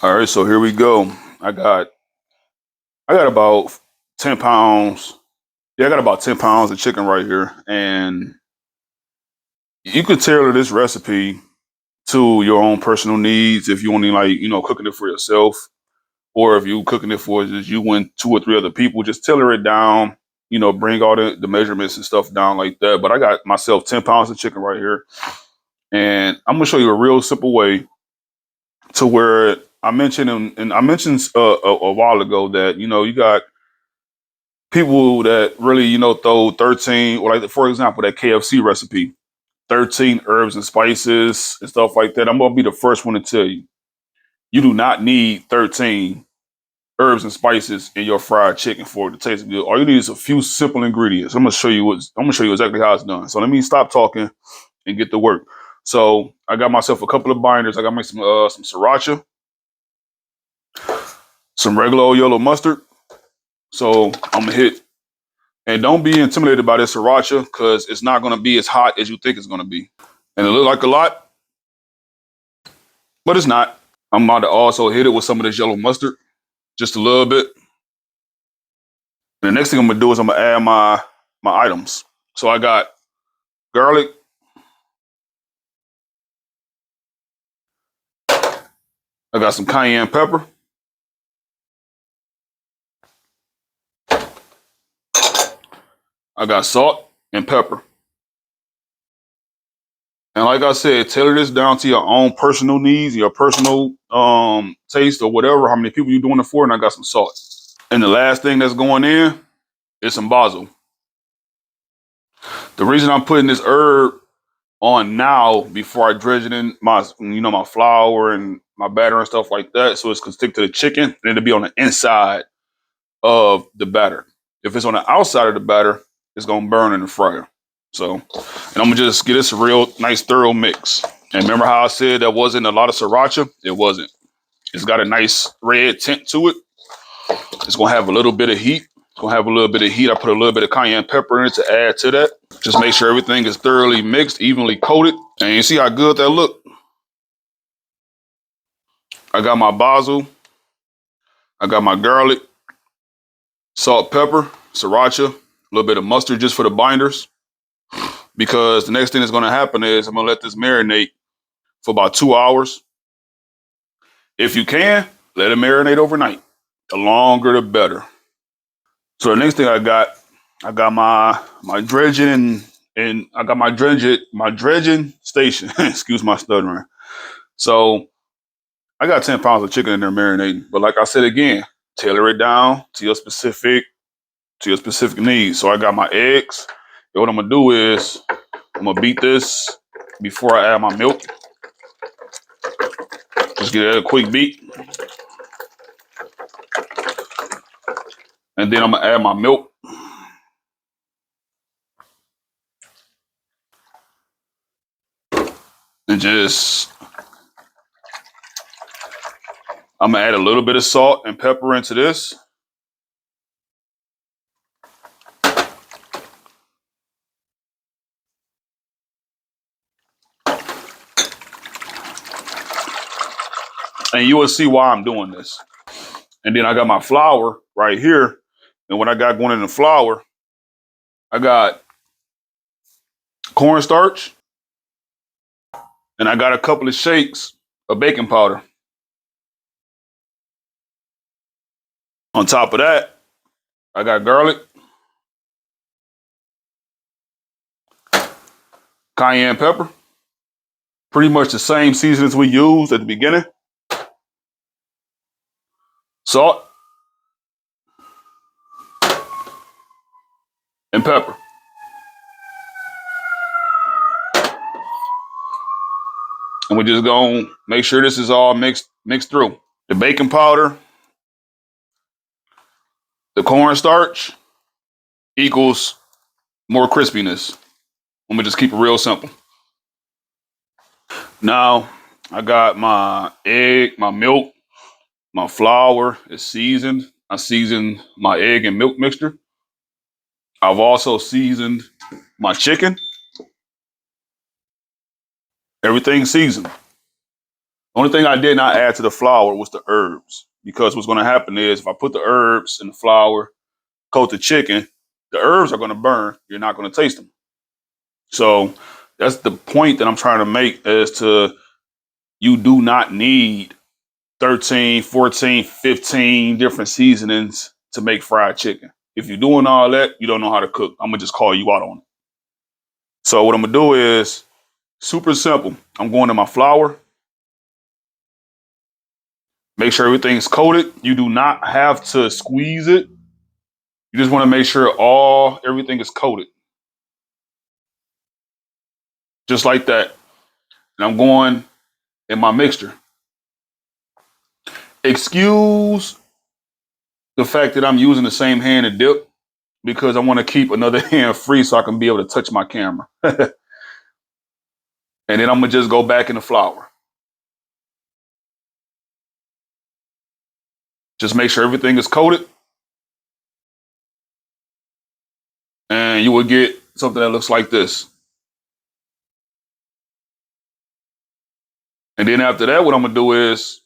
All right, so here we go. I got I got about 10 pounds. Yeah, I got about 10 pounds of chicken right here. And you could tailor this recipe to your own personal needs if you only cooking it for yourself, or if you cooking it for just you and two or three other people, just tailor it down, bring all the measurements and stuff down like that. But I got myself 10 pounds of chicken right here. And I'm gonna show you a real simple way to where I mentioned and I mentioned a while ago that you got people that really, throw 13, or like, for example, that KFC recipe, 13 herbs and spices and stuff like that. I'm going to be the first one to tell you, you do not need 13 herbs and spices in your fried chicken for it to taste good. All you need is a few simple ingredients. I'm going to show you exactly how it's done. So let me stop talking and get to work. So I got myself a couple of binders. I got me some sriracha, some regular old yellow mustard. So I'm gonna hit. And don't be intimidated by this sriracha because it's not going to be as hot as you think it's going to be. And it look like a lot, but it's not. I'm about to also hit it with some of this yellow mustard, just a little bit. And the next thing I'm going to do is I'm going to add my items. So I got garlic. I got some cayenne pepper. I got salt and pepper. And like I said, tailor this down to your own personal needs, your personal taste or whatever, how many people you're doing it for. And I got some salt. And the last thing that's going in is some basil. The reason I'm putting this herb on now before I dredge it in my flour and my batter and stuff like that, so it's gonna stick to the chicken and it'll be on the inside of the batter. If it's on the outside of the batter, it's gonna burn in the fryer. So, and I'm gonna just get this a real nice thorough mix. And remember how I said there wasn't a lot of sriracha? It wasn't. It's got a nice red tint to it. It's gonna have a little bit of heat. It's gonna have a little bit of heat. I put a little bit of cayenne pepper in it to add to that. Just make sure everything is thoroughly mixed, evenly coated. And you see how good that look? I got my basil. I got my garlic, salt, pepper, sriracha, a little bit of mustard just for the binders. Because the next thing that's gonna happen is I'm gonna let this marinate for about 2 hours. If you can, let it marinate overnight. The longer the better. So the next thing I got my dredging and I got my dredging station. Excuse my stuttering. So I got 10 pounds of chicken in there marinating. But like I said again, tailor it down to your specific needs. So I got my eggs. And what I'm gonna do is I'm gonna beat this before I add my milk. Just get a quick beat. And then I'm gonna add my milk. And just I'm gonna add a little bit of salt and pepper into this. And you will see why I'm doing this. And then I got my flour right here. And what I got going in the flour, I got cornstarch and I got a couple of shakes of baking powder. On top of that, I got garlic, cayenne pepper, pretty much the same seasonings we used at the beginning, salt, and pepper. And we're just gonna make sure this is all mixed through. The baking powder, the cornstarch equals more crispiness. Let me just keep it real simple. Now I got my egg, my milk, my flour is seasoned. I seasoned my egg and milk mixture. I've also seasoned my chicken. Everything seasoned. Only thing I did not add to the flour was the herbs, because what's going to happen is if I put the herbs in the flour, coat the chicken, the herbs are going to burn. You're not going to taste them. So that's the point that I'm trying to make, as to you do not need 13, 14, 15 different seasonings to make fried chicken. If you're doing all that, you don't know how to cook. I'm going to just call you out on it. So what I'm going to do is super simple. I'm going to my flour. Make sure everything's coated. You do not have to squeeze it. You just want to make sure everything is coated. Just like that. And I'm going in my mixture. Excuse the fact that I'm using the same hand to dip, because I want to keep another hand free so I can be able to touch my camera. And then I'm going to just go back in the flour. Just make sure everything is coated. And you will get something that looks like this. And then after that, what I'm going to do is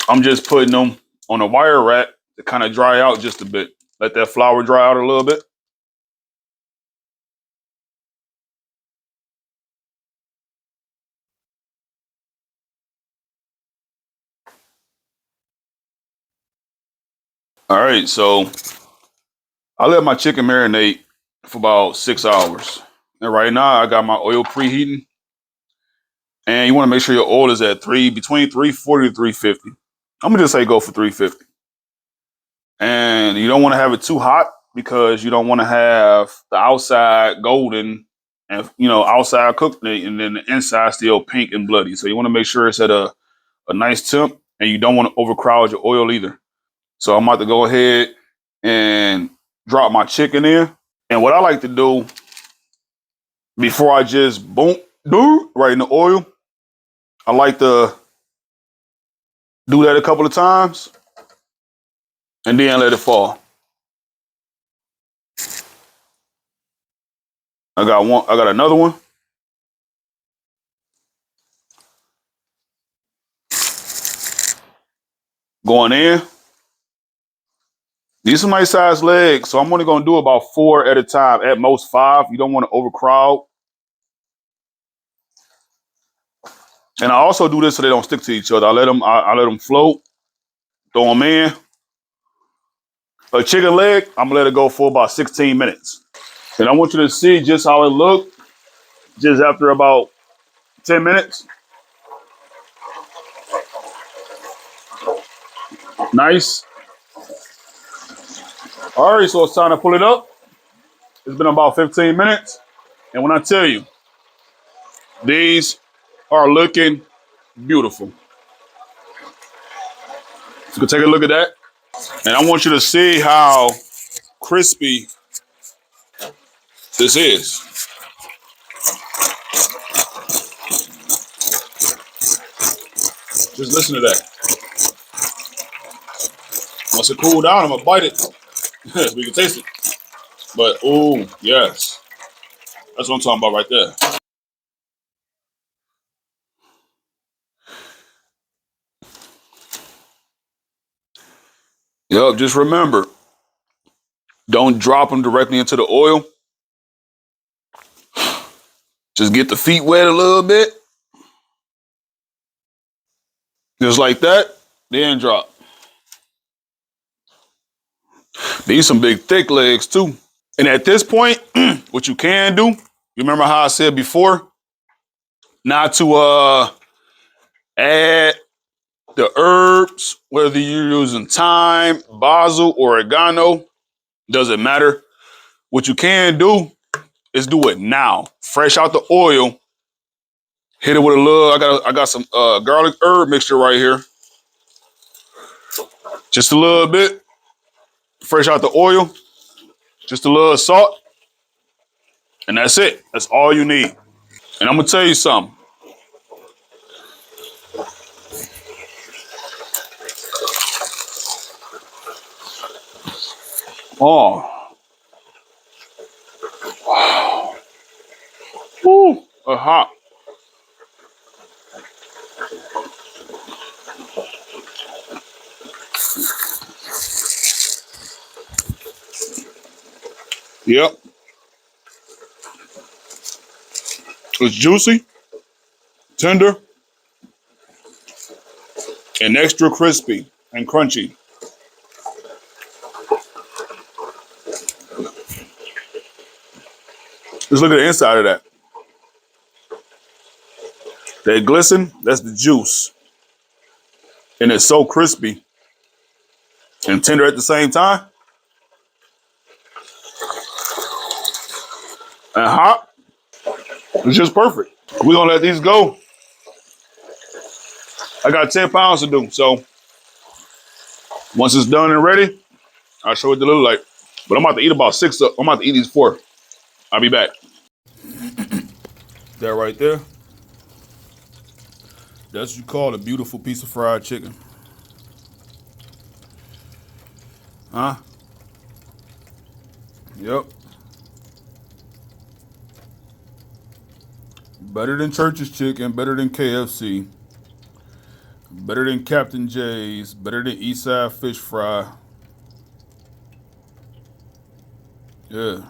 I'm just putting them on a wire rack to kind of dry out just a bit. Let that flour dry out a little bit. All right, so I let my chicken marinate for about 6 hours. And right now I got my oil preheating. And you want to make sure your oil is at between 340 to 350. I'm gonna just say go for 350. And you don't want to have it too hot, because you don't want to have the outside golden and outside cooked and then the inside still pink and bloody. So you want to make sure it's at a nice temp, and you don't want to overcrowd your oil either. So I'm about to go ahead and drop my chicken in. And what I like to do before I just boom, right in the oil, I like to do that a couple of times and then let it fall. I got another one. Going in. These are my size legs, so I'm only gonna do about 4 at a time, at most 5. You don't want to overcrowd. And I also do this so they don't stick to each other. I let them float, throw them in. A chicken leg, I'm gonna let it go for about 16 minutes. And I want you to see just how it looked just after about 10 minutes. Nice. All right, so it's time to pull it up. It's been about 15 minutes. And when I tell you, these are looking beautiful. You can take a look at that. And I want you to see how crispy this is. Just listen to that. Once it cool down, I'm gonna bite it. We can taste it. But oh yes, that's what I'm talking about right there. Yup. Just remember, don't drop them directly into the oil. Just get the feet wet a little bit, just like that. Then drop. These some big thick legs too. And at this point, what you can do, you remember how I said before, not to add the herbs, whether you're using thyme, basil, or oregano, doesn't matter. What you can do is do it now, fresh out the oil. Hit it with a little. I got some garlic herb mixture right here, just a little bit, fresh out the oil, just a little salt, and that's it. That's all you need. And I'm gonna tell you something. Oh, woo, hot. Yep. It's juicy, tender, and extra crispy and crunchy. Let's look at the inside of that. That glisten, that's the juice. And it's so crispy and tender at the same time. And hot. It's just perfect. We're gonna let these go. I got 10 pounds to do. So once it's done and ready, I'll show you what they look like. But I'm about to eat about 6. I'm about to eat these 4. I'll be back. That right there. That's what you call a beautiful piece of fried chicken. Huh? Yep. Better than Church's Chicken, better than KFC, better than Captain J's, better than Eastside Fish Fry. Yeah.